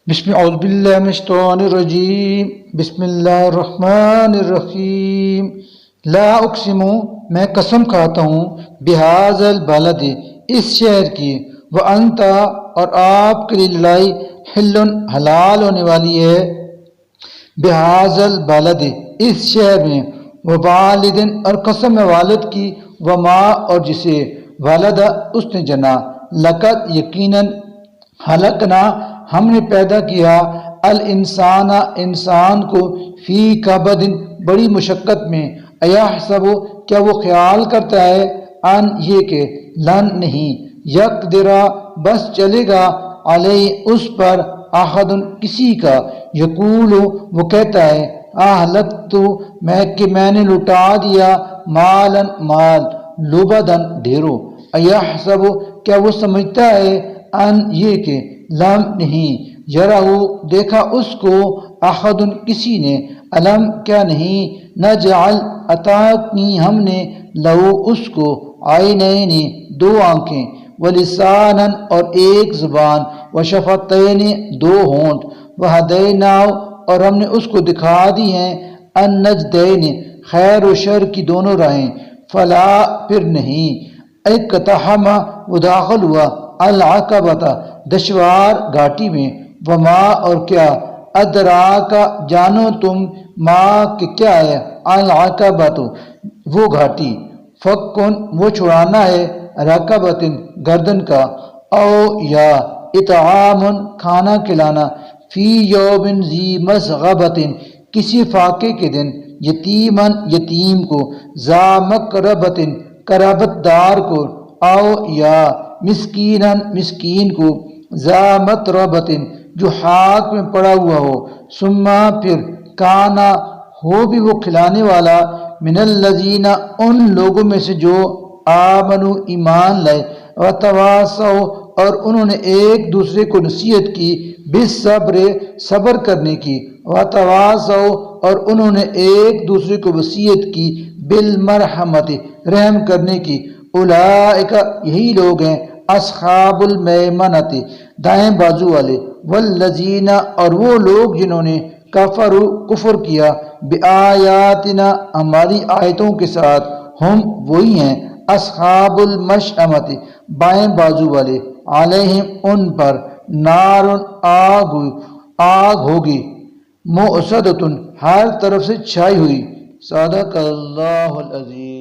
اعوذ باللہ من الشیطان الرجیم بسم اللہ الرحمن الرحیم لا اقسم میں قسم کھاتا ہوں بہذا البلد اس شہر کی وانت اور آپ کے لیے لڑائی حل حلال ہونے والی ہے بہذا البلد اس شہر میں ووالد اور قسم ہے والد کی وما اور جسے والد اس نے جنا لقد یقیناً خلقنا ہم نے پیدا کیا الانسان انسان کو فی کبد بڑی مشقت میں ایحسب کیا وہ خیال کرتا ہے ان یہ کہ لن نہیں یقدر بس چلے گا علیہ اس پر احد کسی کا یقول وہ کہتا ہے اہلکت میں نے لٹا دیا مالن مال لبدن ڈھیروں ایحسب کیا وہ سمجھتا ہے ان یہ کہ لم نہیں یرہو دیکھا اس کو احد کسی نے علم کیا نہیں نجعل عطا کی ہم نے لہو اس کو عینین دو آنکھیں ولسانا اور ایک زبان وشفتین دو ہونٹ وہدیناہ اور ہم نے اس کو دکھا دی ہیں النجدین خیر و شر کی دونوں راہیں فلا پھر نہیں اقتحم وہ داخل ہوا العقبۃ دشوار گھاٹی میں وما اور کیا ادراکا جانو تم ما کہ کیا ہے العقبۃ وہ گھاٹی فکن وہ چھڑانا ہے رقبۃ گردن کا او یا اطعام کھانا کھلانا فی یوم ذی مسغبۃ کسی فاقے کے دن یتیمن یتیم کو ذا مقربۃ قرابت دار کو او یا مسکینن مسکین کو ذا متربۃ جو خاک میں پڑا ہوا ہو ثم پھر کانا ہو بھی وہ کھلانے والا من الذین ان لوگوں میں سے جو آمنو ایمان لائے وتواصوا اور انہوں نے ایک دوسرے کو نصیحت کی بالصبر صبر کرنے کی وتواصوا اور انہوں نے ایک دوسرے کو وصیت کی بالمرحمت رحم کرنے کی اولئک یہی لوگ ہیں اصحاب المیمنۃ دائیں بازو والے والذین اور وہ لوگ جنہوں نے کفر کیا بآیاتنا ہماری آیتوں کے ساتھ ہم وہی ہیں اصحاب المشأمۃ بائیں بازو والے علیہم ان پر نار آگ ہوگی مؤصدۃ ہر طرف سے چھائی ہوئی صدق اللہ العظیم